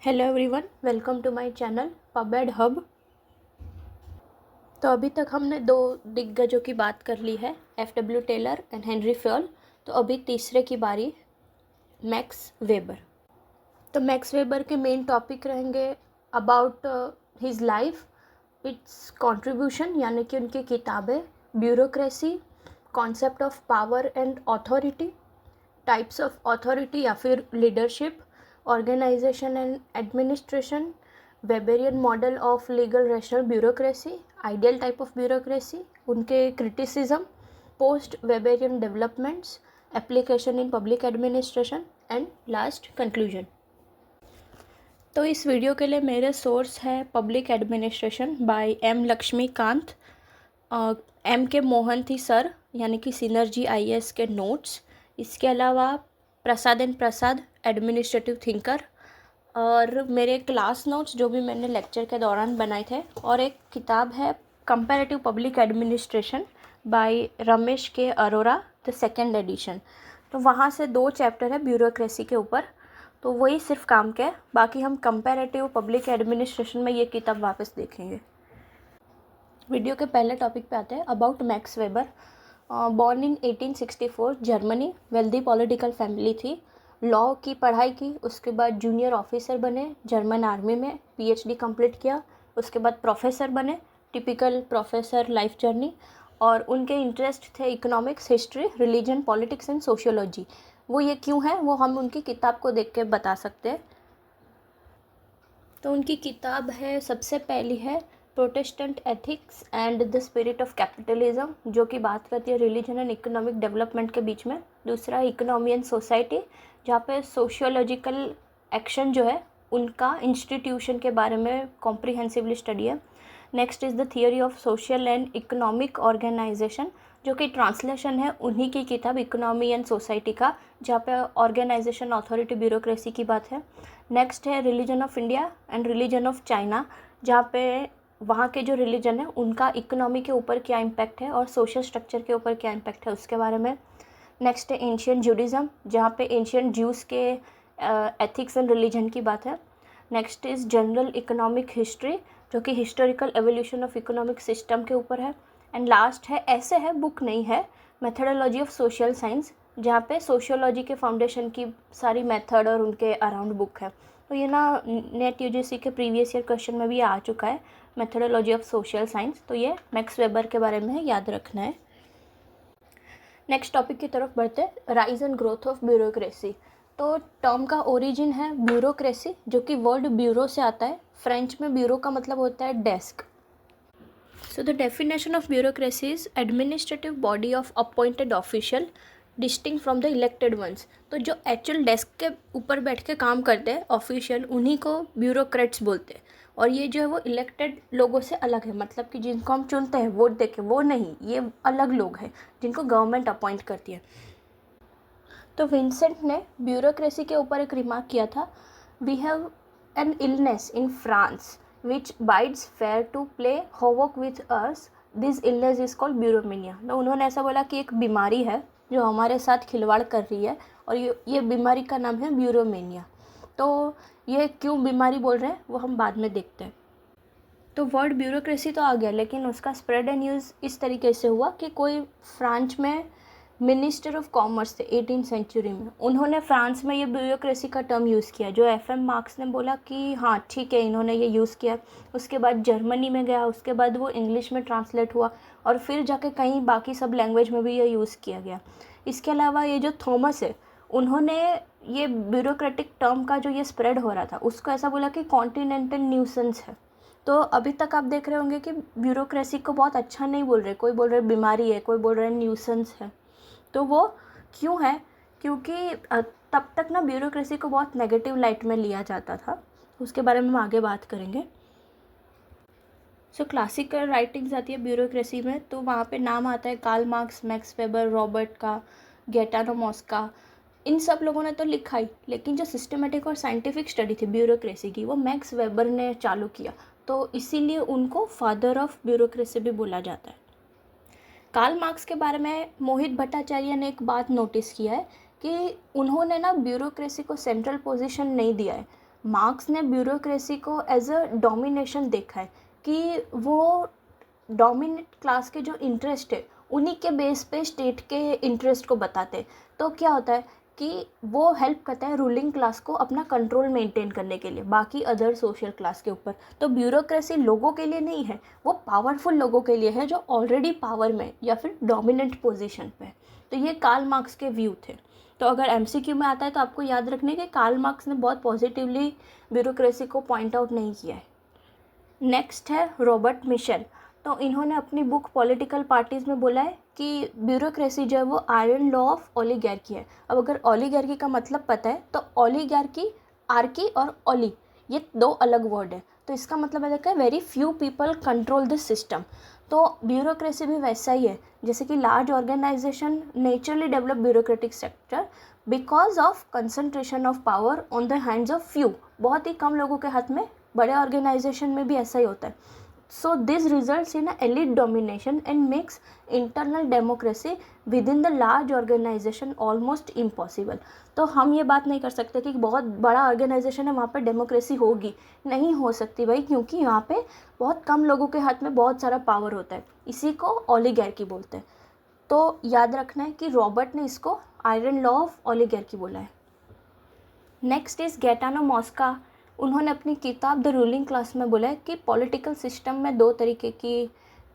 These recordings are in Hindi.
Hello everyone, welcome to my channel पबेड हब। तो अभी तक हमने दो दिग्गजों की बात कर ली है, F W. Taylor and Henry Fayol. तो अभी तीसरे की बारी, मैक्स वेबर। तो मैक्स वेबर के मेन टॉपिक रहेंगे about his life, its contribution यानी कि उनकी किताबें, bureaucracy, concept of power and authority, types of authority या फिर leadership, organisation and administration, Weberian model of legal rational bureaucracy, ideal type of bureaucracy, उनके criticism, post Weberian developments, application in public administration and last conclusion. तो इस वीडियो के लिए मेरे सोर्स है public administration by M Laxmikanth, M K Mohanty sir यानी कि सिनर्जी IAS के नोट्स। इसके अलावा प्रसाद एंड प्रसाद, एडमिनिस्ट्रेटिव थिंकर, और मेरे क्लास नोट्स जो भी मैंने लेक्चर के दौरान बनाए थे, और एक किताब है comparative public administration by Ramesh K Arora, the second edition. तो वहाँ से 2 चैप्टर है ब्यूरोक्रेसी के ऊपर, तो वही सिर्फ काम के, बाकी हम कंपैरेटिव पब्लिक एडमिनिस्ट्रेशन में ये किताब वापस देखेंगे। वीडियो के पहले टॉपिक पे आते हैं, about max weber. Born in 1864, Germany, wealthy political family थी। लॉ की पढ़ाई की, उसके बाद जूनियर ऑफिसर बने जर्मन आर्मी में, PhD कंप्लीट किया, उसके बाद प्रोफेसर बने, टिपिकल प्रोफेसर लाइफ जर्नी। और उनके इंटरेस्ट थे economics, history, religion, politics and sociology. वो ये क्यों है वो हम उनकी किताब को देख के बता सकते हैं। तो उनकी किताब है, सबसे पहली है Protestant ethics and the spirit of capitalism, जो कि बात करती है रिलीजन एंड इकोनॉमिक डेवलपमेंट के बीच में। दूसरा है इकोनॉमी एंड सोसाइटी, जहाँ पे सोशियोलॉजिकल एक्शन जो है उनका इंस्टीट्यूशन के बारे में कॉम्प्रिहेंसिवली स्टडी है। Next is the theory of social and economic organization, जो कि ट्रांसलेशन है उन्हीं की किताब इकोनॉमी एंड सोसाइटी का, जहाँ पे ऑर्गेनाइजेशन, अथॉरिटी, ब्यूरोक्रेसी की बात है। नेक्स्ट है religion of India and religion of China, जहाँ पे वहाँ के जो रिलीजन है उनका इकोनॉमी के ऊपर क्या इम्पैक्ट है और सोशल स्ट्रक्चर के ऊपर क्या इम्पैक्ट है उसके बारे में। नेक्स्ट है एंशियंट जूडिज़्म, जहाँ पे एंशियंट ज्यूज़ के एथिक्स एंड रिलीजन की बात है। Next is general economic history, जो कि historical evolution of economic system के ऊपर है। एंड लास्ट है, ऐसे है, बुक नहीं है, मेथडोलॉजी ऑफ सोशल साइंस, जहाँ पे सोशियोलॉजी के फाउंडेशन की सारी मेथड और उनके अराउंड बुक है। तो ये ना नेट UGC के प्रीवियस ईयर क्वेश्चन में भी आ चुका है, मेथडोलॉजी ऑफ सोशल साइंस। तो ये मैक्स वेबर के बारे में याद रखना है। नेक्स्ट टॉपिक की तरफ बढ़ते हैं, rise and growth of bureaucracy. तो टर्म का ओरिजिन है ब्यूरोक्रेसी, जो कि वर्ड ब्यूरो से आता है। फ्रेंच में ब्यूरो का मतलब होता है desk. So the definition of bureaucracy is administrative body of appointed official distinct from the elected ones। तो जो एक्चुअल डेस्क के ऊपर बैठ के काम करते हैं ऑफिशियल, उन्हीं को ब्यूरोक्रेट्स बोलते हैं। और ये जो है वो इलेक्टेड लोगों से अलग है, मतलब कि जिनको हम चुनते हैं वोट देके, वो नहीं, ये अलग लोग हैं जिनको गवर्नमेंट अपॉइंट करती है। तो विंसेंट ने ब्यूरोक्रेसी के ऊपर एक रिमार्क किया था, we have an illness in France which bids fair to play havoc with us, this illness is called bureaucracy। तो उन्होंने ऐसा बोला कि एक बीमारी है जो हमारे साथ खिलवाड़ कर रही है, और ये बीमारी का नाम है ब्यूरोमेनिया। तो ये क्यों बीमारी बोल रहे हैं वो हम बाद में देखते हैं। तो वर्ड ब्यूरोक्रेसी तो आ गया, लेकिन उसका स्प्रेड एंड यूज़ इस तरीके से हुआ कि कोई फ्रांस में मिनिस्टर ऑफ कॉमर्स थे 18th सेंचुरी में, उन्होंने फ्रांस में ये ब्यूरोक्रेसी का टर्म यूज़ किया, जो FM मार्क्स ने बोला कि हाँ ठीक है, इन्होंने ये यूज़ किया। उसके बाद जर्मनी में गया, उसके बाद वो इंग्लिश में ट्रांसलेट हुआ, और फिर जाके कहीं बाकी सब लैंग्वेज में भी ये यूज़ किया गया। इसके अलावा ये जो थॉमस है, उन्होंने ये ब्यूरोक्रेटिक टर्म का जो ये स्प्रेड हो रहा था उसको ऐसा बोला कि कॉन्टिनेंटल न्यूसेंस है। तो अभी तक आप देख रहे होंगे कि ब्यूरोक्रेसी को बहुत अच्छा नहीं बोल रहे, कोई बोल रहे बीमारी है, कोई बोल रहे न्यूसेंस है। तो वो क्यों है? क्योंकि तब तक ना ब्यूरोक्रेसी को बहुत नेगेटिव लाइट में लिया जाता था, उसके बारे में हम आगे बात करेंगे। क्लासिकल राइटिंग्स आती है ब्यूरोक्रेसी में, तो वहाँ पे नाम आता है Karl Marx, Max Weber, Robert का, गैटानो मॉस्का। इन सब लोगों ने तो लिखा ही, लेकिन जो सिस्टमेटिक और साइंटिफिक स्टडी थी ब्यूरोक्रेसी की, वो मैक्स वेबर ने चालू किया, तो इसीलिए उनको फादर ऑफ ब्यूरोक्रेसी भी बोला जाता है। कार्ल मार्क्स के बारे में मोहित भट्टाचार्य ने एक बात नोटिस किया है कि उन्होंने ना ब्यूरोक्रेसी को सेंट्रल पोजीशन नहीं दिया है। मार्क्स ने ब्यूरोक्रेसी को एज अ डोमिनेशन देखा है कि वो डोमिनेट क्लास के जो इंटरेस्ट है उन्हीं के बेस पे स्टेट के इंटरेस्ट को बताते हैं। तो क्या होता है कि वो हेल्प करता है रूलिंग क्लास को अपना कंट्रोल मेंटेन करने के लिए बाकी अदर सोशल क्लास के ऊपर। तो ब्यूरोक्रेसी लोगों के लिए नहीं है, वो पावरफुल लोगों के लिए है जो ऑलरेडी पावर में या फिर डोमिनेंट पोजीशन पे है। तो ये कार्ल मार्क्स के व्यू थे। तो अगर एमसीक्यू में आता है तो आपको याद रखने के कार्ल मार्क्स ने बहुत पॉजिटिवली ब्यूरोक्रेसी को पॉइंट आउट नहीं किया है। नेक्स्ट है रॉबर्ट मिशेल। तो इन्होंने अपनी बुक पॉलिटिकल पार्टीज़ में बोला है कि ब्यूरोक्रेसी जो है वो आयरन लॉ ऑफ ओलिगार्की है। अब अगर ओलिगार्की का मतलब पता है तो ओलिगार्की, आर्की और ओली ये दो अलग वर्ड है। तो इसका मतलब है very few people control this system. तो ब्यूरोक्रेसी भी वैसा ही है जैसे कि large organization naturally develop bureaucratic sector because of concentration of power on the hands of few. बहुत ही कम लोगों के हाथ में, बड़े ऑर्गेनाइजेशन में भी ऐसा ही होता है। So this results in elite domination and makes internal democracy within the large organization almost impossible. तो हम ये बात नहीं कर सकते कि बहुत बड़ा ऑर्गेनाइजेशन है वहाँ पे डेमोक्रेसी होगी, नहीं हो सकती भाई, क्योंकि यहाँ पे बहुत कम लोगों के हाथ में बहुत सारा पावर होता है। इसी को ओलिगार्की बोलते हैं। तो याद रखना है कि रॉबर्ट ने इसको आयरन लॉ ऑफ ओलिगार्की बोला है। Next is Gaetano Mosca. उन्होंने अपनी किताब द रूलिंग क्लास में बोला है कि पॉलिटिकल सिस्टम में दो तरीके की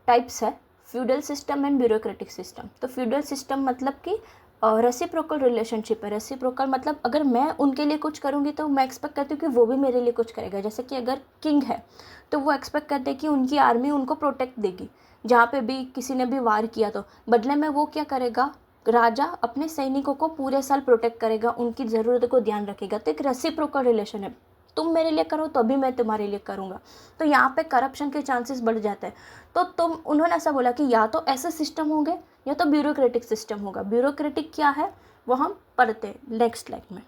टाइप्स है, feudal system and bureaucratic system. तो फ्यूडल सिस्टम मतलब कि रेसिप्रोकल रिलेशनशिप है। रेसिप्रोकल मतलब अगर मैं उनके लिए कुछ करूँगी तो मैं एक्सपेक्ट करती हूँ कि वो भी मेरे लिए कुछ करेगा। जैसे कि अगर किंग है तो वो एक्सपेक्ट करते हैं कि उनकी आर्मी उनको प्रोटेक्ट देगी, जहाँ पे भी किसी ने भी वार किया तो बदले में वो क्या करेगा, राजा अपने सैनिकों को पूरे साल प्रोटेक्ट करेगा, उनकी ज़रूरत को ध्यान रखेगा। तो एक रेसिप्रोकल रिलेशन है, तुम मेरे लिए करो तो अभी मैं तुम्हारे लिए करूँगा। तो यहाँ पे करप्शन के चांसेस बढ़ जाते हैं। तो उन्होंने ऐसा बोला कि या तो ऐसे सिस्टम होंगे या तो ब्यूरोक्रेटिक सिस्टम होगा। ब्यूरोक्रेटिक क्या है वो हम पढ़ते हैं नेक्स्ट स्लाइड में।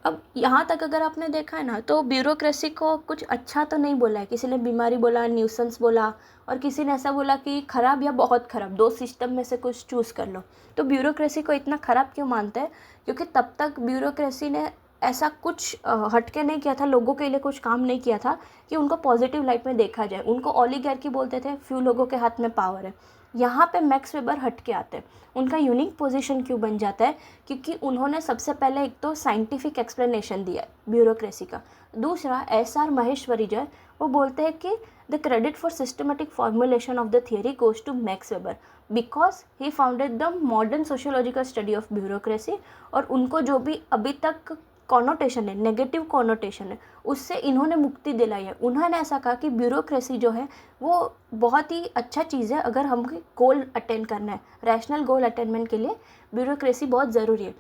अब यहाँ तक अगर आपने देखा है ना तो ब्यूरोक्रेसी को कुछ अच्छा तो नहीं बोला है। किसी ने बीमारी बोला, न्यूसेंस बोला, और किसी ने ऐसा बोला कि ख़राब या बहुत ख़राब, दो सिस्टम में से कुछ चूज़ कर लो। तो ब्यूरोक्रेसी को इतना ख़राब क्यों मानते हैं? क्योंकि तब तक ब्यूरोक्रेसी ने ऐसा कुछ हटके नहीं किया था, लोगों के लिए कुछ काम नहीं किया था कि उनको पॉजिटिव लाइट में देखा जाए। उनको ओलिगार्की बोलते थे, फ्यू लोगों के हाथ में पावर है। यहाँ पे मैक्स वेबर हटके आते हैं। उनका यूनिक पोजीशन क्यों बन जाता है? क्योंकि उन्होंने सबसे पहले एक तो साइंटिफिक एक्सप्लेनेशन दिया है ब्यूरोक्रेसी का। दूसरा एस.आर. महेश्वरी जो है वो बोलते हैं कि the credit for systematic formulation of the theory goes to Max Weber because he founded the modern sociological study of bureaucracy. और उनको जो भी अभी तक कॉनोटेशन है, नेगेटिव कॉनोटेशन है, उससे इन्होंने मुक्ति दिलाई है। उन्होंने ऐसा कहा कि ब्यूरोक्रेसी जो है वो बहुत ही अच्छा चीज़ है अगर हम गोल अटेंड करना है, रैशनल गोल अटेनमेंट के लिए ब्यूरोक्रेसी बहुत ज़रूरी है।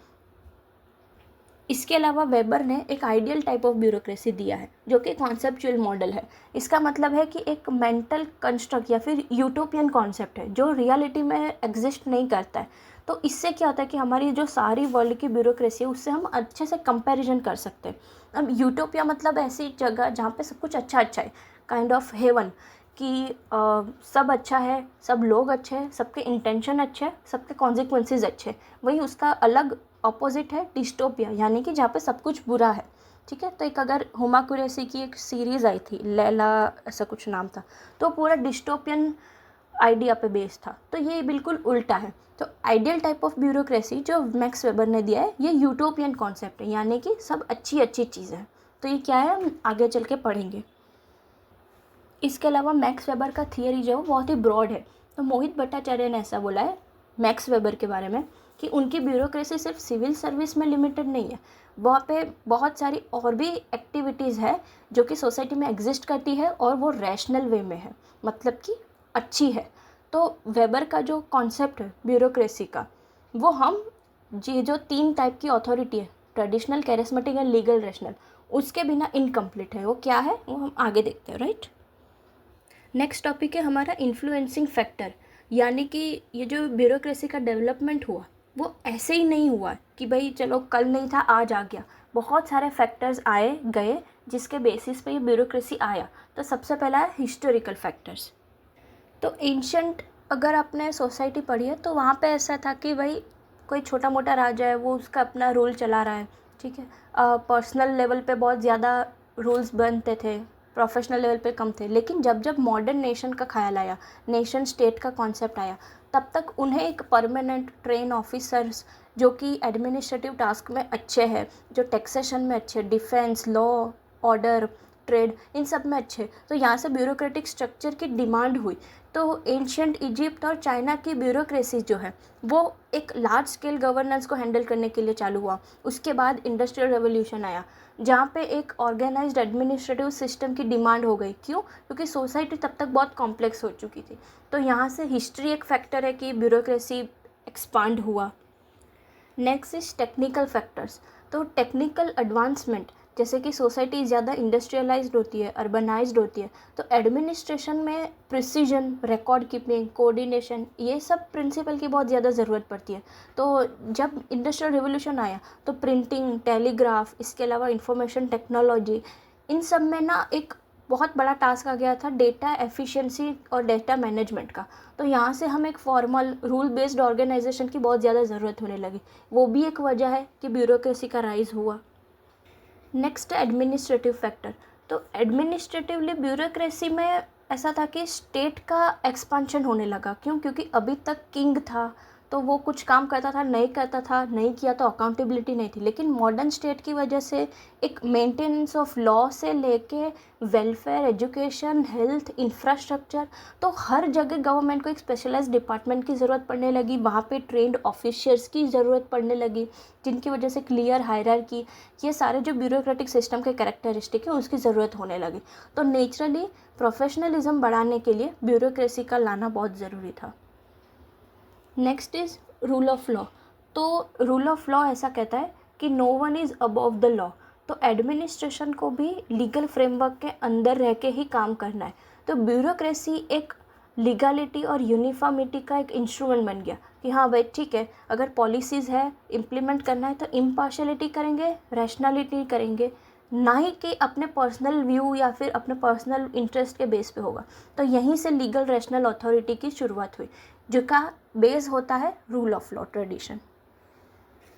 इसके अलावा वेबर ने एक आइडियल टाइप ऑफ ब्यूरोक्रेसी दिया है जो कि कॉन्सेप्चुअल मॉडल है। इसका मतलब है कि एक मेंटल कंस्ट्रक्ट या फिर यूटोपियन कॉन्सेप्ट है जो रियलिटी में एग्जिस्ट नहीं करता है। तो इससे क्या होता है कि हमारी जो सारी वर्ल्ड की ब्यूरोक्रेसी है उससे हम अच्छे से कंपैरिजन कर सकते हैं। अब यूटोपिया मतलब ऐसी जगह जहाँ पे सब कुछ अच्छा अच्छा है, काइंड ऑफ हेवन, कि सब अच्छा है, सब लोग अच्छे हैं, सबके इंटेंशन अच्छे हैं, सबके कॉन्सिक्वेंसेस अच्छे हैं। वही उसका अलग ऑपोजिट है डिस्टोपिया, यानी कि जहाँ पे सब कुछ बुरा है। ठीक है, तो एक अगर हुमा कुरैशी की एक सीरीज़ आई थी, लैला ऐसा कुछ नाम था, तो पूरा डिस्टोपियन आइडिया पे बेस्ड था। तो ये बिल्कुल उल्टा है। तो आइडियल टाइप ऑफ ब्यूरोक्रेसी जो मैक्स वेबर ने दिया है ये यूटोपियन कॉन्सेप्ट है, यानी कि सब अच्छी अच्छी चीज़ें हैं। तो ये क्या है हम आगे चल के पढ़ेंगे। इसके अलावा मैक्स वेबर का थियरी जो है वो बहुत ही ब्रॉड है। तो मोहित भट्टाचार्य ने ऐसा बोला है मैक्स वेबर के बारे में कि उनकी ब्यूरोक्रेसी सिर्फ सिविल सर्विस में लिमिटेड नहीं है, वहाँ पे बहुत सारी और भी एक्टिविटीज़ है जो कि सोसाइटी में एग्जिस्ट करती है और वो रैशनल वे में है, मतलब कि अच्छी है। तो वेबर का जो कॉन्सेप्ट है ब्यूरोक्रेसी का, वो हम ये जो तीन टाइप की अथॉरिटी है, traditional, charismatic and legal rational, उसके बिना इनकम्प्लीट है। वो क्या है वो हम आगे देखते हैं, राइट। नेक्स्ट टॉपिक है हमारा इन्फ्लुएंसिंग फैक्टर, यानी कि ये जो ब्यूरोक्रेसी का डेवलपमेंट हुआ वो ऐसे ही नहीं हुआ कि भाई चलो कल नहीं था आज आ गया। बहुत सारे फैक्टर्स आए गए जिसके बेसिस पे ये ब्यूरोक्रेसी आया। तो सबसे पहला है हिस्टोरिकल फैक्टर्स। तो एंशंट अगर आपने सोसाइटी पढ़ी है तो वहाँ पे ऐसा था कि भाई कोई छोटा मोटा राजा है वो उसका अपना रूल चला रहा है, ठीक है। पर्सनल लेवल पे बहुत ज़्यादा रूल्स बनते थे, प्रोफेशनल लेवल पे कम थे। लेकिन जब जब मॉडर्न नेशन का ख्याल आया, नेशन स्टेट का कॉन्सेप्ट आया, तब तक उन्हें एक परमानेंट ट्रेन ऑफिसर्स जो कि एडमिनिस्ट्रेटिव टास्क में अच्छे हैं, जो टैक्सेशन में अच्छे, डिफेंस, लॉ, ऑर्डर, ट्रेड, इन सब में अच्छे, तो यहाँ से ब्यूरोक्रेटिक स्ट्रक्चर की डिमांड हुई। तो एंशियंट इजिप्ट और चाइना की ब्यूरोक्रेसी जो है वो एक लार्ज स्केल गवर्नेंस को हैंडल करने के लिए चालू हुआ। उसके बाद इंडस्ट्रियल रेवोल्यूशन आया, जहाँ पे एक ऑर्गेनाइज्ड एडमिनिस्ट्रेटिव सिस्टम की डिमांड हो गई। क्यों? क्योंकि सोसाइटी तब तक बहुत कॉम्प्लेक्स हो चुकी थी। तो यहाँ से हिस्ट्री एक फैक्टर है कि ब्यूरोक्रेसी एक्सपांड हुआ। Next is technical factors. तो टेक्निकल एडवांसमेंट, जैसे कि सोसाइटी ज़्यादा इंडस्ट्रियलाइज्ड होती है, अर्बनाइज्ड होती है, तो एडमिनिस्ट्रेशन में प्रिसीजन, रिकॉर्ड कीपिंग, कोऑर्डिनेशन, ये सब प्रिंसिपल की बहुत ज़्यादा ज़रूरत पड़ती है। तो जब इंडस्ट्रियल रिवोल्यूशन आया तो प्रिंटिंग, टेलीग्राफ, इसके अलावा इंफॉर्मेशन टेक्नोलॉजी, इन सब में ना एक बहुत बड़ा टास्क आ गया था डेटा एफिशिएंसी और डेटा मैनेजमेंट का। तो यहाँ से हम एक फॉर्मल रूल बेस्ड ऑर्गेनाइजेशन की बहुत ज़्यादा ज़रूरत होने लगी। वो भी एक वजह है कि ब्यूरोक्रेसी का राइज हुआ। Next administrative factor. तो एडमिनिस्ट्रेटिवली ब्यूरोक्रेसी में ऐसा था कि स्टेट का एक्सपांशन होने लगा। क्यों? क्योंकि अभी तक किंग था तो वो कुछ काम करता था, नहीं करता था, नहीं किया तो अकाउंटेबिलिटी नहीं थी। लेकिन मॉडर्न स्टेट की वजह से एक मेंटेनेंस ऑफ लॉ से लेके वेलफेयर, एजुकेशन, हेल्थ, इंफ्रास्ट्रक्चर, तो हर जगह गवर्नमेंट को एक स्पेशलाइज्ड डिपार्टमेंट की ज़रूरत पड़ने लगी। वहाँ पे ट्रेंड ऑफिशियल्स की ज़रूरत पड़ने लगी, जिनकी वजह से क्लियर हायरार्की, ये सारे जो ब्यूरोक्रेटिक सिस्टम के कैरेक्टरिस्टिक है उसकी ज़रूरत होने लगी। तो नेचुरली प्रोफेशनलिज्म बढ़ाने के लिए ब्यूरोक्रेसी का लाना बहुत ज़रूरी था। Next is rule of law. तो रूल ऑफ लॉ ऐसा कहता है कि no one is above the law. तो एडमिनिस्ट्रेशन को भी लीगल फ्रेमवर्क के अंदर रह के ही काम करना है। तो ब्यूरोक्रेसी एक लीगलिटी और यूनिफॉर्मिटी का एक इंस्ट्रूमेंट बन गया कि हाँ भाई ठीक है, अगर पॉलिसीज़ है इम्प्लीमेंट करना है तो इम्पार्शलिटी करेंगे, रैशनलिटी करेंगे, ना ही कि अपने पर्सनल व्यू या फिर अपने पर्सनल इंटरेस्ट के बेस पे होगा। तो यहीं से लीगल रैशनल अथॉरिटी की शुरुआत हुई, जो का बेस होता है रूल ऑफ लॉ ट्रेडिशन।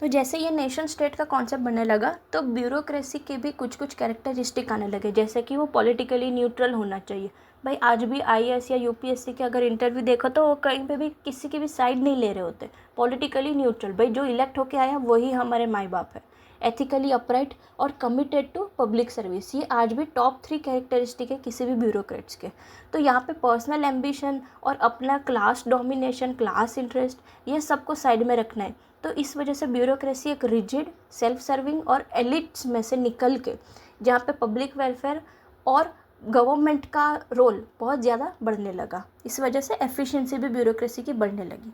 तो जैसे ये नेशन स्टेट का कॉन्सेप्ट बनने लगा तो ब्यूरोक्रेसी के भी कुछ कुछ कैरेक्टरिस्टिक आने लगे, जैसे कि वो पॉलिटिकली न्यूट्रल होना चाहिए। भाई आज भी आईएएस या यूपीएससी के अगर इंटरव्यू देखो तो वो कहीं पे भी किसी की भी साइड नहीं ले रहे होते, पॉलिटिकली न्यूट्रल। भाई जो इलेक्ट होके आया वही हमारे माई बाप है। एथिकली अपराइट और कमिटेड टू पब्लिक सर्विस, ये आज भी टॉप 3 कैरेक्टरिस्टिक है किसी भी ब्यूरोक्रेट्स के। तो यहाँ पे पर्सनल एम्बिशन और अपना क्लास डोमिनेशन, क्लास इंटरेस्ट, ये सबको साइड में रखना है। तो इस वजह से ब्यूरोक्रेसी एक रिजिड, सेल्फ सर्विंग और एलिट्स में से निकल के जहाँ पे पब्लिक वेलफेयर और गवर्नमेंट का रोल बहुत ज़्यादा बढ़ने लगा। इस वजह से एफिशिएंसी भी ब्यूरोक्रेसी की बढ़ने लगी।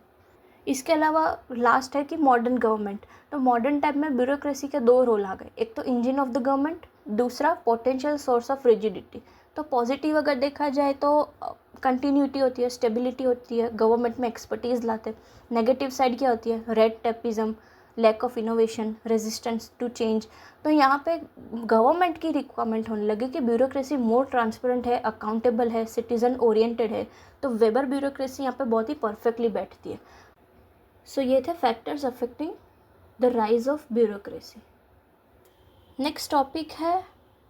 इसके अलावा लास्ट है कि मॉडर्न गवर्नमेंट। तो मॉडर्न टाइम में ब्यूरोक्रेसी के 2 रोल आ गए, एक तो इंजन ऑफ द गवर्नमेंट, दूसरा पोटेंशियल सोर्स ऑफ रिजिडिटी। तो पॉजिटिव अगर देखा जाए तो कंटिन्यूटी होती है, स्टेबिलिटी होती है, गवर्नमेंट में एक्सपर्टीज़ लाते। नेगेटिव साइड क्या होती है? Red tapism, lack of innovation, resistance to change. तो यहाँ पे गवर्नमेंट की रिक्वायरमेंट होने लगी कि ब्यूरोक्रेसी मोर ट्रांसपेरेंट है, अकाउंटेबल है, सिटीजन ओरिएंटेड है। तो वेबर ब्यूरोक्रेसी यहाँ पे बहुत ही परफेक्टली बैठती है। सो ये थे factors affecting the rise of bureaucracy. Next topic है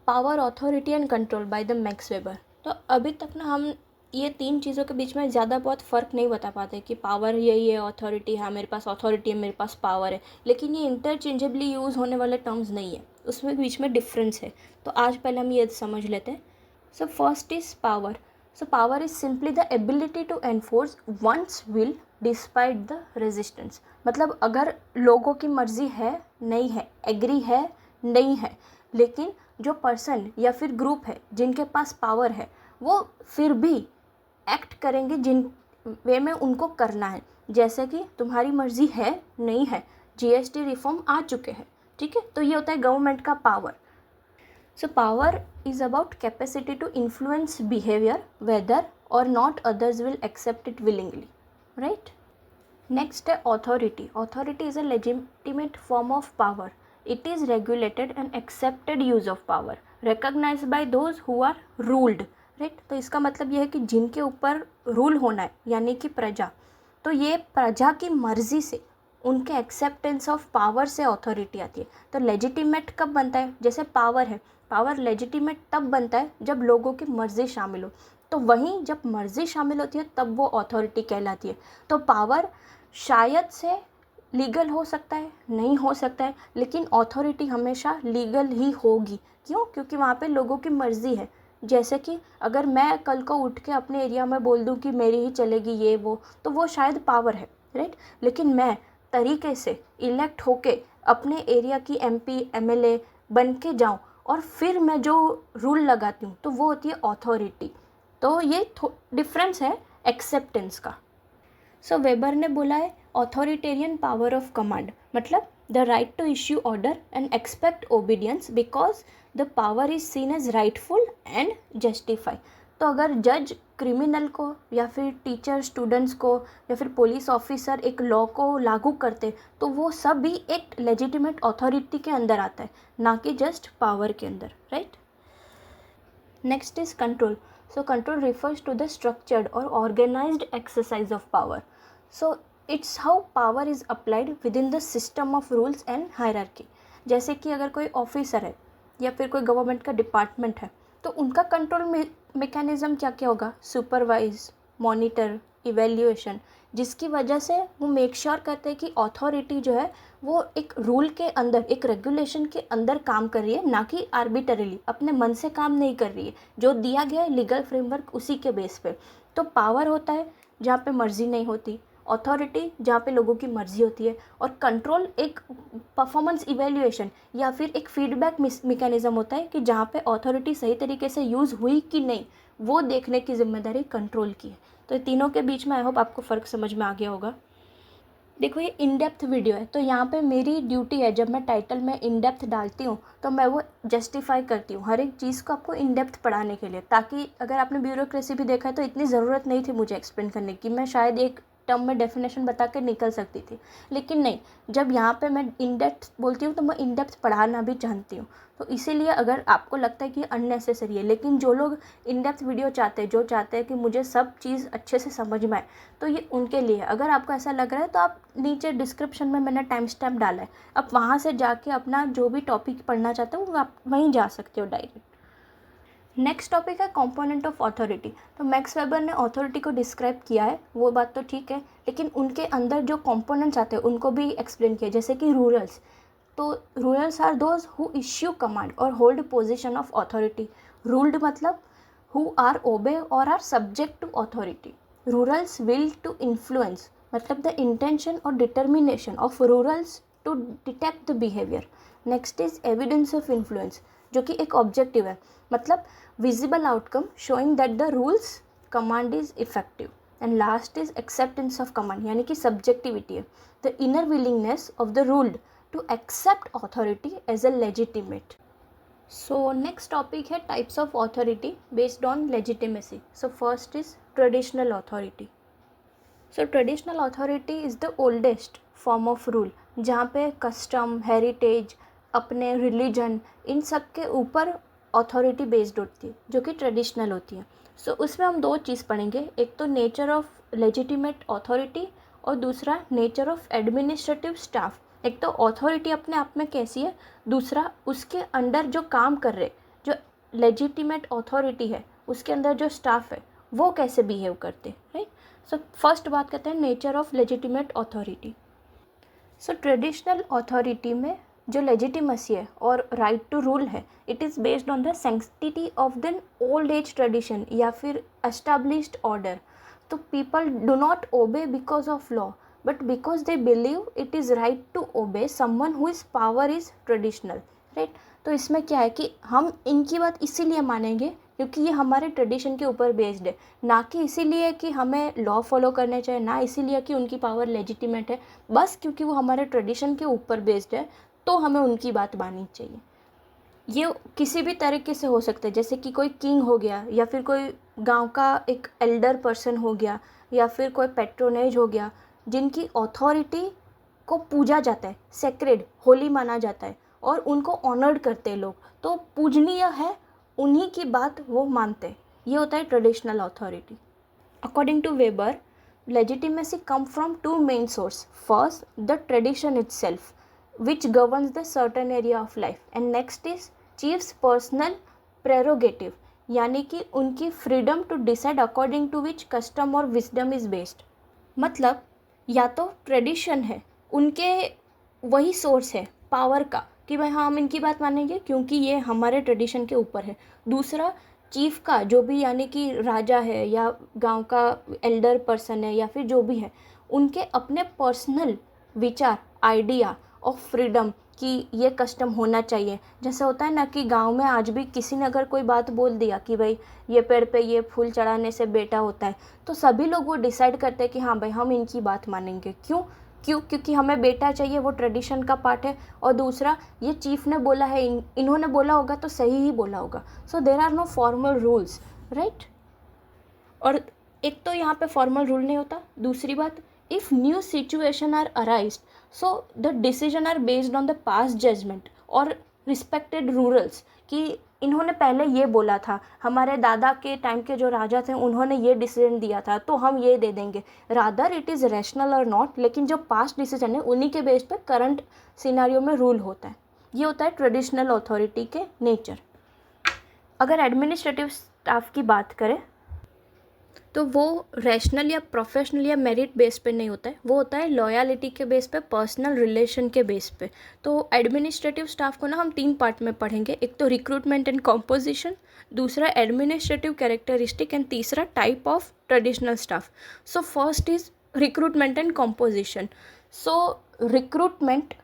power, authority and control by the Max Weber. तो अभी तक ना हम ये 3 चीज़ों के बीच में ज़्यादा बहुत फ़र्क नहीं बता पाते कि पावर यही है, अथॉरिटी है, मेरे पास अथॉरिटी है, मेरे पास पावर है। लेकिन ये इंटरचेंजेबली यूज़ होने वाले टर्म्स नहीं है, उसमें बीच में डिफरेंस है। तो आज पहले हम ये समझ लेते हैं। So first is power. So power is simply the ability to enforce one's will despite the resistance. मतलब अगर लोगों की मर्ज़ी है, नहीं है, एग्री है, नहीं है, लेकिन जो पर्सन या फिर ग्रुप है जिनके पास पावर है वो फिर भी एक्ट करेंगे जिन वे में उनको करना है। जैसे कि तुम्हारी मर्ज़ी है, नहीं है, जीएसटी रिफॉर्म आ चुके हैं, ठीक है, तो ये होता है गवर्नमेंट का power. So power is about capacity to influence behaviour whether और not others will accept it willingly, right. Next है authority. Authority is a legitimate form of power. It is regulated and accepted use of power recognised by those who are ruled, right. तो इसका मतलब यह है कि जिनके ऊपर रूल होना है, यानी कि प्रजा, तो ये प्रजा की मर्ज़ी से उनके एक्सेप्टेंस ऑफ पावर से अथॉरिटी आती है। तो लेजिटिमेट कब बनता है, जैसे पावर है, पावर लेजिटिमेट तब बनता है जब लोगों की मर्ज़ी शामिल हो। तो वहीं जब मर्ज़ी शामिल होती है तब वो अथॉरिटी कहलाती है। तो पावर शायद से लीगल हो सकता है, नहीं हो सकता है, लेकिन अथॉरिटी हमेशा लीगल ही होगी। क्यों? क्योंकि वहाँ पे लोगों की मर्ज़ी है। जैसे कि अगर मैं कल को उठ के अपने एरिया में बोल दूँ कि मेरी ही चलेगी ये वो, तो वो शायद पावर है, राइट। लेकिन मैं तरीके से इलेक्ट होके अपने एरिया की MP MLA बन के जाऊँ और फिर मैं जो रूल लगाती हूँ तो वो होती है अथॉरिटी। तो ये डिफरेंस है एक्सेप्टेंस का। सो वेबर ने बोला है ऑथोरिटेरियन पावर ऑफ कमांड, मतलब the right to issue order and expect obedience because the power is seen as rightful and justify. तो अगर जज क्रिमिनल को या फिर टीचर स्टूडेंट्स को या फिर पुलिस ऑफिसर एक लॉ को लागू करते, तो वो सब भी एक लेजिटिमेट अथॉरिटी के अंदर आता है, ना कि जस्ट पावर के अंदर, right. Next is control. So control refers to the structured or organized exercise of power. So it's how power is applied within the system of rules and hierarchy. जैसे कि अगर कोई ऑफिसर है या फिर कोई गवर्नमेंट का डिपार्टमेंट है, तो उनका कंट्रोल मैकेनिज्म क्या क्या होगा? सुपरवाइज, मॉनिटर, इवेल्यूएशन, जिसकी वजह से वो मेक श्योर करते हैं कि अथॉरिटी जो है वो एक रूल के अंदर, एक रेगुलेशन के अंदर काम कर रही है, ना कि आर्बिटरीली अपने मन से काम नहीं कर रही है। जो दिया गया है लीगल फ्रेमवर्क उसी के बेस पे। तो पावर होता है जहाँ पे मर्जी नहीं होती, अथॉरिटी जहाँ पे लोगों की मर्जी होती है, और कंट्रोल एक परफॉर्मेंस इवेल्यूएशन या फिर एक फीडबैक मैकेनिज्म होता है कि जहाँ पे अथॉरिटी सही तरीके से यूज़ हुई कि नहीं, वो देखने की जिम्मेदारी कंट्रोल की है। तो ये तीनों के बीच में आई होप आपको फ़र्क समझ में आ गया होगा। देखो ये इन डेप्थ वीडियो है, तो यहाँ पे मेरी ड्यूटी है, जब मैं टाइटल में इन डेप्थ डालती हूँ तो मैं वो जस्टिफाई करती हूँ हर एक चीज़ को आपको इन डेप्थ पढ़ाने के लिए, ताकि अगर आपने ब्यूरोक्रेसी भी देखा है तो इतनी ज़रूरत नहीं थी मुझे एक्सप्लेन करने की, मैं शायद एक टर्म में डेफिनेशन बता के निकल सकती थी। लेकिन नहीं, जब यहाँ पे मैं इन डेप्थ बोलती हूँ तो मैं इन डेप्थ पढ़ाना भी चाहती हूँ। तो इसीलिए अगर आपको लगता है कि अननेसेसरी है, लेकिन जो लोग इन डेप्थ वीडियो चाहते हैं, जो चाहते हैं कि मुझे सब चीज़ अच्छे से समझ में आए, तो ये उनके लिए है। अगर आपको ऐसा लग रहा है तो आप नीचे डिस्क्रिप्शन में मैंने टाइम स्टैम्प डाला है, आप वहाँ से जाके अपना जो भी टॉपिक पढ़ना चाहते हो वो आप वहीं जा सकते हो डायरेक्ट। नेक्स्ट टॉपिक है कंपोनेंट ऑफ अथॉरिटी। तो मैक्स वेबर ने अथॉरिटी को डिस्क्राइब किया है, वो बात तो ठीक है, लेकिन उनके अंदर जो कंपोनेंट्स आते हैं उनको भी एक्सप्लेन किया, जैसे कि रूरल्स। तो rulers are those who issue command और hold position of authority. Ruled मतलब हु आर ओबे और are subject to authority. Rulers will to influence मतलब द इंटेंशन और determination of rulers to detect the behaviour. Next is evidence of influence, जो कि एक ऑब्जेक्टिव है, मतलब visible outcome showing that the rules command is effective. And last is acceptance of command, यानी कि subjectivity है, the inner willingness of the ruled to accept authority as a legitimate. So next topic है types of authority based on legitimacy. So first is traditional authority. So traditional authority is the oldest form of rule, जहाँ पे custom, heritage, अपने religion, इन सब के ऊपर अथॉरिटी बेस्ड होती है, जो कि ट्रेडिशनल होती है। सो उसमें हम दो चीज़ पढ़ेंगे, एक तो नेचर ऑफ लेजिटिमेट अथॉरिटी और दूसरा नेचर ऑफ एडमिनिस्ट्रेटिव स्टाफ। एक तो अथॉरिटी अपने आप में कैसी है, दूसरा उसके अंडर जो काम कर रहे, जो लेजिटिमेट अथॉरिटी है उसके अंदर जो स्टाफ है वो कैसे बिहेव करते, राइट। सो फर्स्ट बात करते हैं nature of legitimate authority. So traditional authority में जो लेजिटिमेसी है और राइट टू रूल है, it is based on the sanctity of than old age tradition या फिर एस्टैब्लिश्ड ऑर्डर। तो people do not obey because of law but because they believe it is right to obey someone who is power is traditional, right. तो इसमें क्या है कि हम इनकी बात इसीलिए मानेंगे क्योंकि ये हमारे ट्रेडिशन के ऊपर बेस्ड है, ना कि इसीलिए कि हमें लॉ फॉलो करने चाहिए, ना इसीलिए कि उनकी पावर लेजिटिमेट है, बस क्योंकि वो हमारे ट्रेडिशन के ऊपर बेस्ड है तो हमें उनकी बात माननी चाहिए। ये किसी भी तरीके से हो सकता है, जैसे कि कोई किंग हो गया या फिर कोई गांव का एक एल्डर पर्सन हो गया या फिर कोई पेट्रोनेज हो गया, जिनकी अथॉरिटी को पूजा जाता है, सेक्रेड, होली माना जाता है और उनको ऑनर्ड करते हैं लोग, तो पूजनीय है, उन्हीं की बात वो मानते हैं। ये होता है traditional authority. According to Weber, legitimacy come from two main source. First, the tradition itself, which governs the certain area of life, and next is chief's personal prerogative, यानी कि उनकी freedom to decide according to which custom और विजडम इज बेस्ड. मतलब या तो ट्रेडिशन है, उनके वही सोर्स है पावर का कि भाई हाँ हम इनकी बात मानेंगे क्योंकि ये हमारे ट्रेडिशन के ऊपर है. दूसरा चीफ का जो भी यानी कि राजा है या गांव का एल्डर पर्सन है या फिर जो भी है, उनके अपने पर्सनल विचार, आइडिया ऑफ फ्रीडम कि ये कस्टम होना चाहिए. जैसे होता है ना कि गांव में आज भी किसी ने अगर कोई बात बोल दिया कि भाई ये पेड़ पे ये फूल चढ़ाने से बेटा होता है, तो सभी लोग वो डिसाइड करते हैं कि हाँ भाई हम इनकी बात मानेंगे. क्योंकि हमें बेटा चाहिए, वो ट्रेडिशन का पार्ट है. और दूसरा ये चीफ ने बोला है, इन्होंने बोला होगा तो सही ही बोला होगा. So there are no formal rules, right. और एक तो यहाँ पे फॉर्मल रूल नहीं होता. दूसरी बात, if new situation are arised, so the decision are based on the past judgement और रिस्पेक्टेड रूरल्स कि इन्होंने पहले ये बोला था, हमारे दादा के टाइम के जो राजा थे उन्होंने ये डिसीजन दिया था तो हम ये दे देंगे. रादर इट इज़ रैशनल और नॉट, लेकिन जो पास्ट डिसीजन है उन्हीं के बेस पे करंट सिनारियो में रूल होता है. ये होता है ट्रेडिशनल अथॉरिटी के नेचर. अगर एडमिनिस्ट्रेटिव स्टाफ की बात करें तो वो रैशनल या प्रोफेशनल या मेरिट बेस पे नहीं होता है, वो होता है लॉयलिटी के बेस पे, पर्सनल रिलेशन के बेस पे. तो एडमिनिस्ट्रेटिव स्टाफ को ना हम 3 पार्ट में पढ़ेंगे. एक तो रिक्रूटमेंट एंड कॉम्पोजिशन, दूसरा एडमिनिस्ट्रेटिव कैरेक्टरिस्टिक एंड तीसरा type of traditional staff. So first is recruitment and composition. So recruitment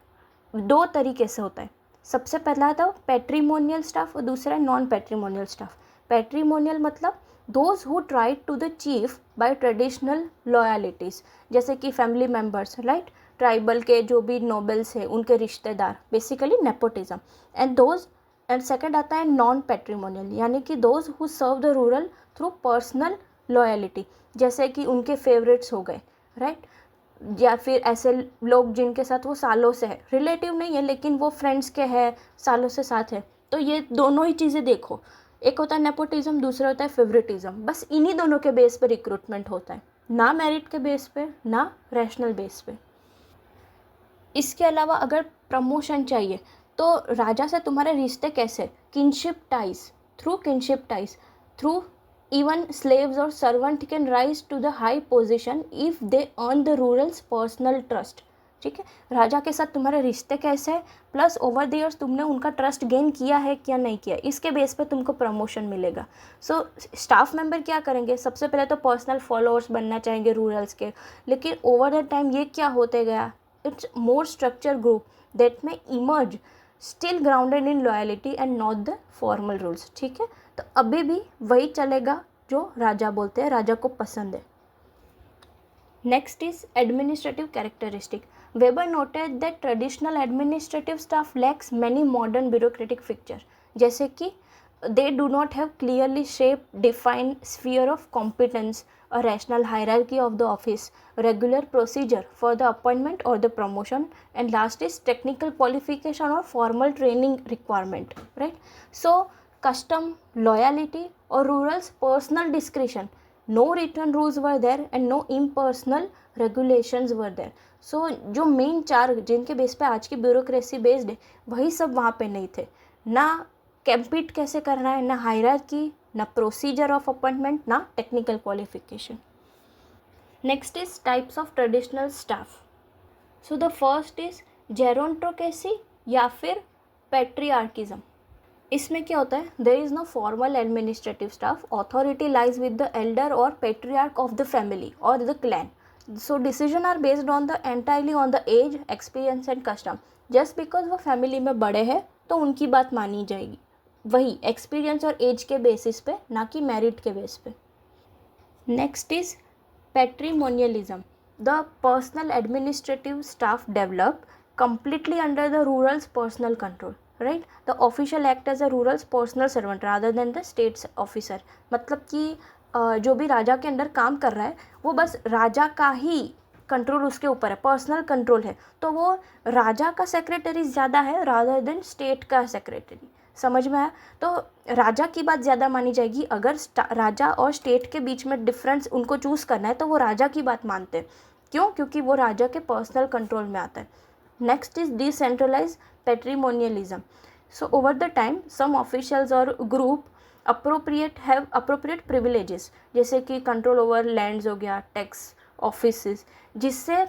2 तरीके से होता है. सबसे पहला था पैट्रीमोनियल स्टाफ और दूसरा नॉन पैट्रीमोनियल स्टाफ. पैट्रीमोनियल मतलब those who tried to the chief by traditional loyalties, जैसे कि फैमिली मेम्बर्स, राइट. ट्राइबल के जो भी नोबल्स हैं उनके रिश्तेदार, बेसिकली नेपोटिज्म. एंड सेकंड आता है नॉन पैट्रीमोनियल, यानी कि those who serve the ruler through personal loyalty, जैसे कि उनके फेवरेट्स हो गए, राइट. या फिर ऐसे लोग जिनके साथ वो सालों से है, रिलेटिव नहीं है लेकिन वो फ्रेंड्स के हैं, सालों से साथ है. तो ये दोनों ही चीज़ें देखो, एक होता है नेपोटिज्म, दूसरा होता है फेवरेटिज्म. बस इन्हीं दोनों के बेस पे रिक्रूटमेंट होता है, ना मेरिट के बेस पे ना रैशनल बेस पे. इसके अलावा अगर प्रमोशन चाहिए तो राजा से तुम्हारे रिश्ते कैसे, kinship ties, through even slaves और servant can rise to the high position if they earn the rulers personal trust. ठीक है, राजा के साथ तुम्हारे रिश्ते कैसे हैं, प्लस ओवर द ईयर्स तुमने उनका ट्रस्ट गेन किया है क्या नहीं किया, इसके बेस पे तुमको प्रमोशन मिलेगा. सो स्टाफ मेंबर क्या करेंगे, सबसे पहले तो पर्सनल फॉलोअर्स बनना चाहेंगे रूरल्स के, लेकिन ओवर द टाइम ये क्या होते गया, it's more structure group that में emerge still grounded in loyalty and not the formal rules. ठीक है, तो अभी भी वही चलेगा जो राजा बोलते हैं, राजा को पसंद है. Next is administrative characteristic. Weber noted that traditional administrative staff lacks many modern bureaucratic features, जैसे कि they do not have clearly shaped, defined sphere of competence, a rational hierarchy of the office, regular procedure for the appointment or the promotion, and last is technical qualification or formal training requirement, right. So custom, loyalty or rural's personal discretion, no written rules were there and no impersonal regulations were there. सो जो मेन 4 जिनके बेस पे आज की ब्यूरोक्रेसी बेस्ड है वही सब वहाँ पे नहीं थे. ना कैंपिट कैसे करना है, ना हायरार्की, ना प्रोसीजर ऑफ अपॉइंटमेंट, ना technical qualification. Next is types of traditional staff. So the first is gerontocracy या फिर पैट्रियार्किज्म. इसमें क्या होता है, there is no formal administrative staff, authority lies with the elder और पैट्रियार्क ऑफ द फैमिली और the clan. So decision are based on the entirely on the age, experience and custom. Just because वो फैमिली में बड़े हैं तो उनकी बात मानी जाएगी, वही एक्सपीरियंस और एज के बेसिस पे, ना कि मेरिट के बेस पे. Next is patrimonialism. The personal administrative staff develop completely under the rural's personal control, right. The official act as a rural's personal servant rather than the state's officer. मतलब कि जो भी राजा के अंडर काम कर रहा है वो बस राजा का ही कंट्रोल उसके ऊपर है, पर्सनल कंट्रोल है, तो वो राजा का सेक्रेटरी ज़्यादा है रादर देन स्टेट का सेक्रेटरी. समझ में आया? तो राजा की बात ज़्यादा मानी जाएगी। अगर राजा और स्टेट के बीच में डिफरेंस उनको चूज़ करना है तो वो राजा की बात मानते हैं। क्यों? क्योंकि वो राजा के पर्सनल कंट्रोल में आता है। Next is decentralise patrimonialism. So over the time some officials और ग्रुप अप्रोप्रिएट प्रिविलेजेस, जैसे कि कंट्रोल ओवर लैंड्स हो गया, टैक्स ऑफिसेस, जिससे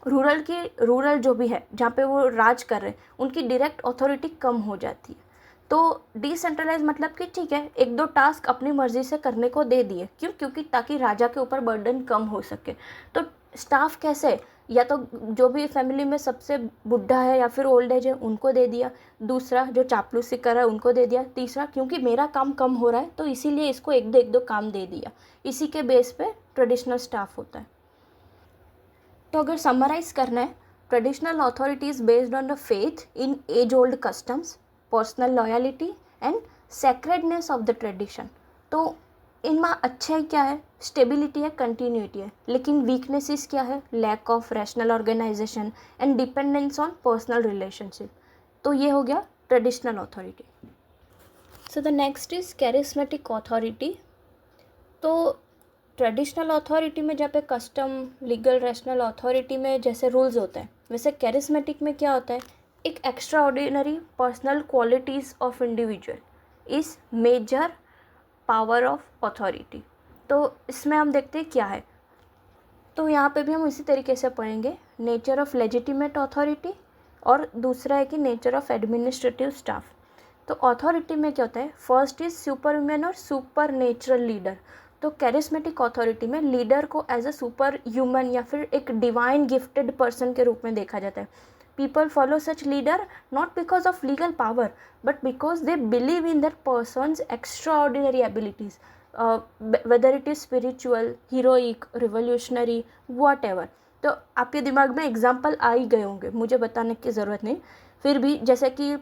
रूरल जो भी है जहाँ पे वो राज कर रहे हैं उनकी डायरेक्ट अथॉरिटी कम हो जाती है। तो डिसेंट्रलाइज मतलब कि ठीक है, एक दो टास्क अपनी मर्जी से करने को दे दिए। क्यों? क्योंकि ताकि राजा के ऊपर बर्डन कम हो सके। तो स्टाफ कैसे, या तो जो भी फैमिली में सबसे बुढ़ा है या फिर ओल्ड एज है उनको दे दिया, दूसरा जो चापलूसी कर रहा है उनको दे दिया, तीसरा क्योंकि मेरा काम कम हो रहा है तो इसीलिए इसको एक दो काम दे दिया। इसी के बेस पे ट्रेडिशनल स्टाफ होता है। तो अगर समराइज करना है, traditional authority is based on the faith in age old customs, personal loyalty and sacredness of the tradition. तो इनमें अच्छाई क्या है? स्टेबिलिटी है, कंटिन्यूटी है। लेकिन वीकनेसेस क्या है? Lack of rational organization and dependence on personal relationship. तो ये हो गया traditional authority. So the next is charismatic authority. तो ट्रेडिशनल अथॉरिटी में जहाँ पे कस्टम, लीगल, रैशनल अथॉरिटी में जैसे रूल्स होते हैं, वैसे कैरिस्मेटिक में क्या होता है? एक extraordinary personal qualities of individual is major power of authority. तो इसमें हम देखते हैं क्या है। तो यहाँ पे भी हम इसी तरीके से पढ़ेंगे, नेचर ऑफ लेजिटिमेट अथॉरिटी, और दूसरा है कि नेचर ऑफ एडमिनिस्ट्रेटिव स्टाफ। तो अथॉरिटी में क्या होता है? फर्स्ट इज सुपर ह्यूमन और सुपर नेचुरल लीडर। तो कैरिस्मेटिक अथॉरिटी में लीडर को एज अ सुपर ह्यूमन या फिर एक डिवाइन गिफ्टेड पर्सन के रूप में देखा जाता है। People follow such leader not because of legal power but because they believe in that person's extra ordinary abilities, whether it is spiritual, heroic, revolutionary, what ever. तो आपके दिमाग में एग्जाम्पल आ ही गए होंगे, मुझे बताने की ज़रूरत नहीं। फिर भी जैसे कि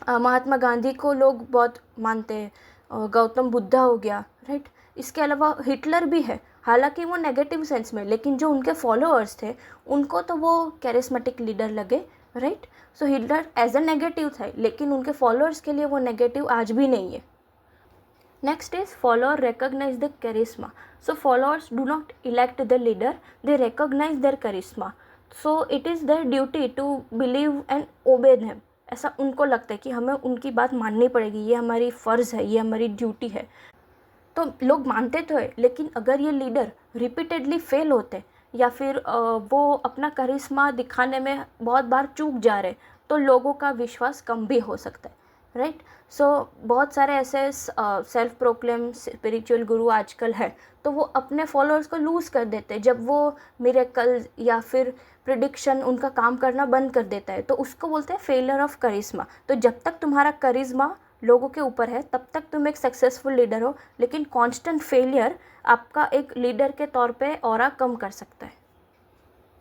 महात्मा गांधी को लोग बहुत मानते हैं, गौतम बुद्धा हो गया, राइट। इसके अलावा हिटलर भी है, हालांकि वो नेगेटिव सेंस में, लेकिन जो उनके फॉलोअर्स थे उनको तो वो कैरिस्मेटिक लीडर लगे, right. So Hitler as a negative था, लेकिन उनके फॉलोअर्स के लिए वो नेगेटिव आज भी नहीं है। Next is follower recognize the charisma. So followers do not elect the leader, they recognize their charisma. So it is their duty to believe and obey them. ऐसा उनको लगता है कि हमें उनकी बात माननी पड़ेगी, ये हमारी फ़र्ज़ है, ये हमारी ड्यूटी है। तो लोग मानते तो है, लेकिन अगर ये लीडर रिपीटेडली फेल होते या फिर वो अपना करिश्मा दिखाने में बहुत बार चूक जा रहे, तो लोगों का विश्वास कम भी हो सकता है, राइट। सो बहुत सारे ऐसे सेल्फ प्रोक्लेम स्पिरिचुअल गुरु आजकल है, तो वो अपने फॉलोअर्स को लूज़ कर देते हैं जब वो मिरेकल या फिर प्रिडिक्शन उनका काम करना बंद कर देता है, तो उसको बोलते हैं फेलियर ऑफ करिश्मा। तो जब तक तुम्हारा करिश्मा लोगों के ऊपर है तब तक तुम एक सक्सेसफुल लीडर हो, लेकिन कांस्टेंट फेलियर आपका एक लीडर के तौर पे ऑरा कम कर सकता है।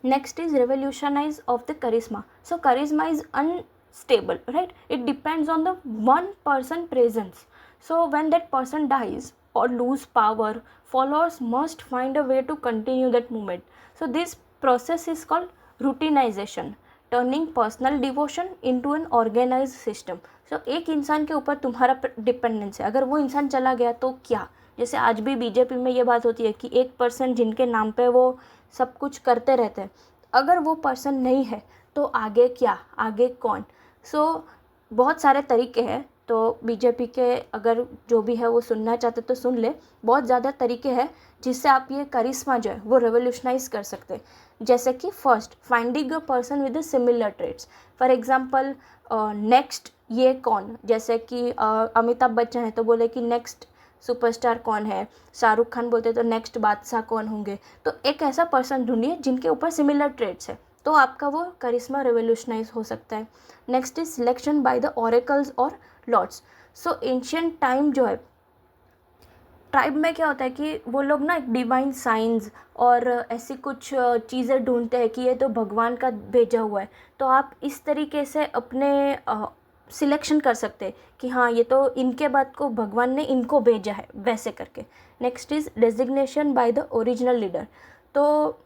Next is revolutionize of the charisma. So charisma is unstable, right, it depends on the one person presence. So when that person dies or lose power, followers must find a way to continue that movement. So this process is called routinization, turning personal devotion into an organized system. So एक इंसान के ऊपर तुम्हारा डिपेंडेंस है, अगर वो इंसान चला गया तो क्या? जैसे आज भी बीजेपी में ये बात होती है कि एक पर्सन जिनके नाम पे वो सब कुछ करते रहते हैं, अगर वो पर्सन नहीं है तो आगे क्या, आगे कौन? सो बहुत सारे तरीके हैं। तो बीजेपी के अगर जो भी है वो सुनना चाहते तो सुन ले, बहुत ज़्यादा तरीके हैं जिससे आप ये करिश्मा जो है वो रेवोल्यूशनाइज कर सकते हैं। जैसे कि first, finding a person with similar traits. For example next ये कौन, जैसे कि अमिताभ बच्चन है तो बोले कि नेक्स्ट सुपरस्टार कौन है, शाहरुख खान बोलते तो नेक्स्ट बादशाह कौन होंगे। तो एक ऐसा पर्सन ढूंढिए जिनके ऊपर सिमिलर ट्रेट्स है, तो आपका वो करिश्मा रेवोल्यूशनाइज हो सकता है। Next is selection by the oracles और लॉर्ड्स। सो एंशियंट टाइम जो है, ट्राइब में क्या होता है कि वो लोग ना एक डिवाइन साइंस और ऐसी कुछ चीज़ें ढूंढते हैं कि ये तो भगवान का भेजा हुआ है। तो आप इस तरीके से अपने सिलेक्शन कर सकते हैं कि हाँ ये तो इनके बाद को भगवान ने इनको भेजा है, वैसे करके। Next is designation by the original leader. तो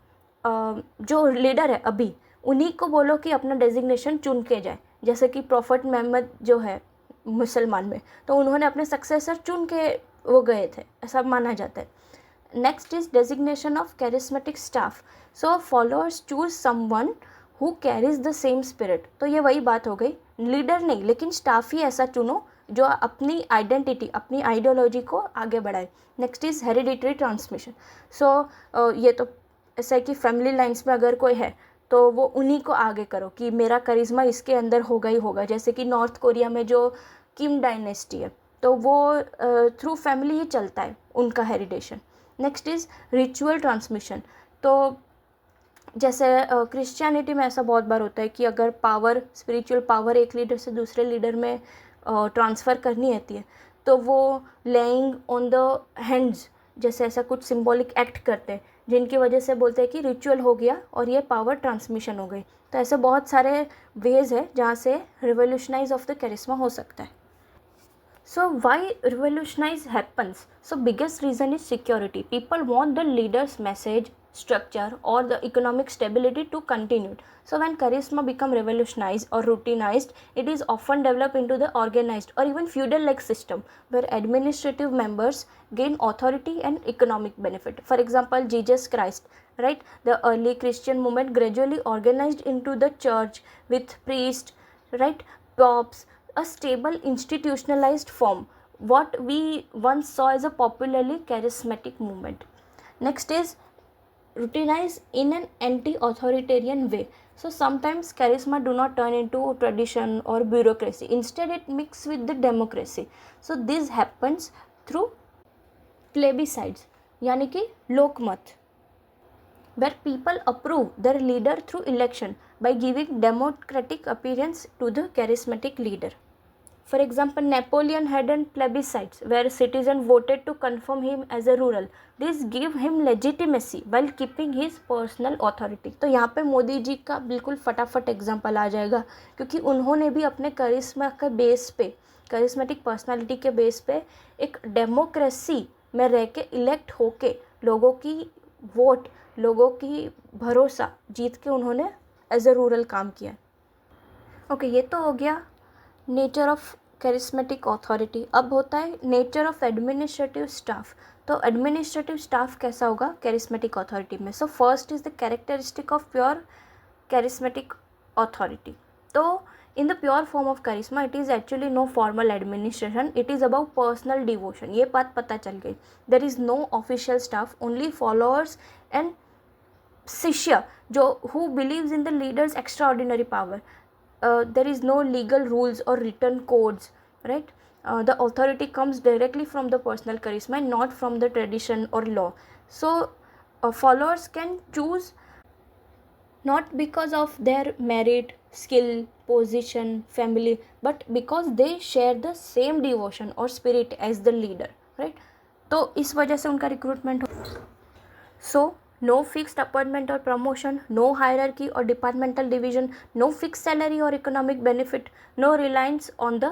जो लीडर है अभी, उन्हीं को बोलो कि अपना डेजिग्नेशन चुन के जाए। जैसे कि प्रॉफिट मोहम्मद जो है, मुसलमान में, तो उन्होंने अपने सक्सेसर चुन के वो गए थे, ऐसा माना जाता है. Next is designation of charismatic staff. So followers choose someone who carries the same spirit. तो ये वही बात हो गई, लीडर नहीं लेकिन स्टाफ ही ऐसा चुनो जो अपनी आइडेंटिटी, अपनी आइडियोलॉजी को आगे बढ़ाए. Next is hereditary transmission. So ये तो ऐसा है कि फैमिली लाइन्स में अगर कोई है तो वो उन्हीं को आगे करो कि मेरा करिश्मा इसके अंदर होगा ही होगा. जैसे कि नॉर्थ कोरिया में जो किम डायनेस्टी है तो वो थ्रू फैमिली ही चलता है उनका hereditation. Next is ritual transmission. तो जैसे क्रिश्चियनिटी में ऐसा बहुत बार होता है कि अगर पावर, स्पिरिचुअल पावर एक लीडर से दूसरे लीडर में ट्रांसफ़र करनी रहती है तो वो लेइंग ऑन द हैंड्स जैसे ऐसा कुछ सिंबॉलिक एक्ट करते हैं जिनकी वजह से बोलते हैं कि रिचुअल हो गया और ये पावर ट्रांसमिशन हो गई. तो ऐसे बहुत सारे वेज है जहाँ से रिवोल्यूशनाइज ऑफ द कैरिस्मा हो सकता है. So why revolutionize happens? So biggest reason is security. People want the leader's message, structure or the economic stability to continue. So when charisma become revolutionized or routinized, it is often developed into the organized or even feudal-like system where administrative members gain authority and economic benefit. For example, Jesus Christ, right? The early Christian movement gradually organized into the church with priests, right? Popes, a stable institutionalized form, what we once saw as a popularly charismatic movement. Next is routinize in an anti-authoritarian way. So sometimes charisma do not turn into tradition or bureaucracy, instead it mixes with the democracy. So this happens through plebiscites यानी कि लोकमत, where people approve their leader through election by giving democratic appearance to the charismatic leader. For example, Napoleon had a plebiscites where citizens voted to confirm him as a ruler. This gave him legitimacy while keeping his personal authority. तो यहाँ पे मोदी जी का बिल्कुल फटाफट एग्जाम्पल आ जाएगा क्योंकि उन्होंने भी अपने करिश्मा के बेस पे, करिश्मेटिक पर्सनालिटी के बेस पे एक डेमोक्रेसी में रह के इलेक्ट होके लोगों की वोट, लोगों की भरोसा जीत के उन्होंने एज ए रूरल काम किया. ओके, ये तो हो गया नेचर ऑफ कैरिस्मेटिक अथॉरिटी. अब होता है नेचर ऑफ एडमिनिस्ट्रेटिव स्टाफ. तो एडमिनिस्ट्रेटिव स्टाफ कैसा होगा कैरिस्मेटिक अथॉरिटी में? So first is the characteristic of pure charismatic authority. तो in the pure form of charisma it is actually no formal administration, it is about personal devotion. ये बात पता चल गई. There is no official staff, only followers and शिष्य जो who believes in the leaders extraordinary power. There is no legal rules or written codes, right? The authority comes directly from the personal charisma and not from the tradition or law. So followers can choose not because of their merit, skill, position, family, but because they share the same devotion or spirit as the leader, right? तो इस वजह से उनका रिक्रूटमेंट हो. So no fixed appointment or promotion, no hierarchy or departmental division, no fixed salary or economic benefit, no reliance on the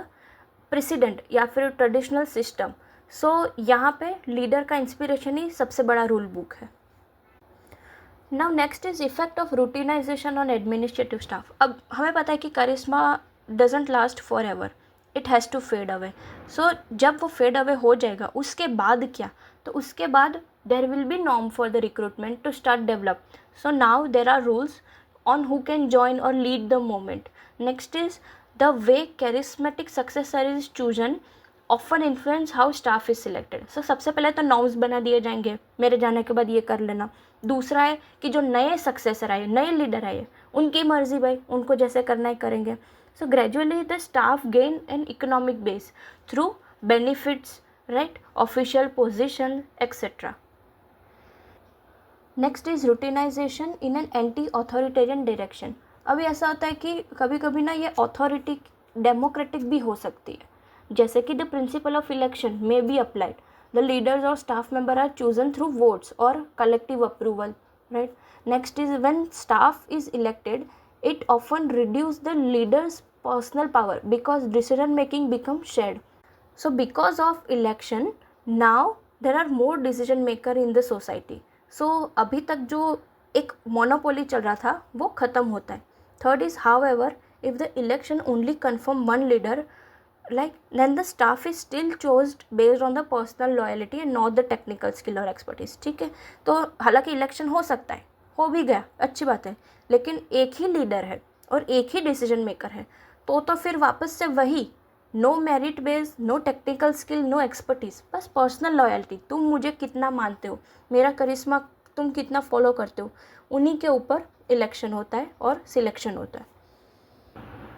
precedent या फिर ट्रेडिशनल सिस्टम. सो यहाँ पे लीडर का इंस्पिरेशन ही सबसे बड़ा रूल बुक है. Now next is effect of routinisation on administrative staff. अब हमें पता है कि करिश्मा doesn't last forever, it has to fade away. So जब वो फेड अवे हो जाएगा उसके बाद क्या? तो उसके बाद there will be norm for the recruitment to start develop. So now there are rules on who can join or lead the movement. Next is the way charismatic successor is chosen often influence how staff is selected. So सबसे पहले तो norms बना दिए जाएंगे, मेरे जाने के बाद ये कर लेना. दूसरा है कि जो नए सक्सेसर आए, नए लीडर आए, उनकी मर्जी भाई, उनको जैसे करना है करेंगे. So gradually the staff gain an economic base through benefits, right, official position, etc. Next is routinisation in an anti authoritarian direction. अभी ऐसा होता है कि कभी कभी ना ये ऑथोरिटी डेमोक्रेटिक भी हो सकती है, जैसे कि the principle of election may be applied. The leaders और staff member are chosen through votes और collective approval, right. Next is when staff is elected it often reduce the leaders personal power because decision making become shared. So because of election now there are more decision maker in the society. So अभी तक जो एक मोनोपोली चल रहा था वो ख़त्म होता है. Third is how ever if the election only confirm one leader like then the staff is still chosen based on the personal loyalty and not the technical skill or expertise. ठीक है, तो हालांकि इलेक्शन हो सकता है, हो भी गया, अच्छी बात है, लेकिन एक ही लीडर है और एक ही डिसीजन मेकर है, तो फिर वापस से वही, no merit based, no technical skill, no expertise, बस पर्सनल लॉयल्टी, तुम मुझे कितना मानते हो, मेरा करिश्मा तुम कितना फॉलो करते हो, उन्हीं के ऊपर इलेक्शन होता है और सिलेक्शन होता है.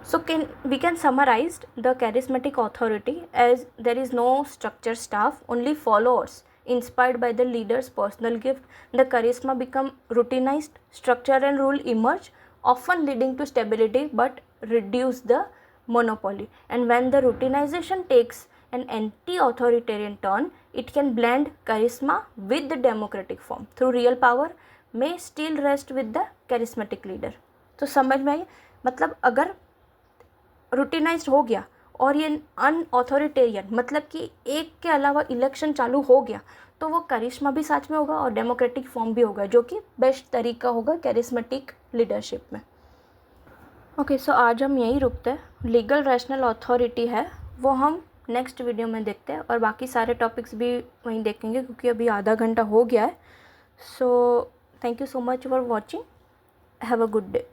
So we can summarize the charismatic authority as there is no structured staff, only followers inspired by the leader's personal gift. The charisma become routinized, structure and rule emerge, often leading to stability but reduce the monopoly. And when the routinization takes an anti-authoritarian turn, it can blend charisma with the democratic form. Through real power may still rest with the charismatic leader. तो समझ में आई, मतलब अगर रूटीनाइज्ड हो गया और ये अनऑथोरिटेरियन, मतलब कि एक के अलावा इलेक्शन चालू हो गया, तो वो करिश्मा भी साथ में होगा और डेमोक्रेटिक फॉर्म भी होगा, जो कि बेस्ट तरीका होगा कैरिस्मेटिक लीडरशिप में. ओके, सो आज हम यहीं रुकते हैं. लीगल रैशनल अथॉरिटी है वो हम नेक्स्ट वीडियो में देखते हैं, और बाकी सारे टॉपिक्स भी वहीं देखेंगे क्योंकि अभी आधा घंटा हो गया है. So thank you so much for watching. Have a good day.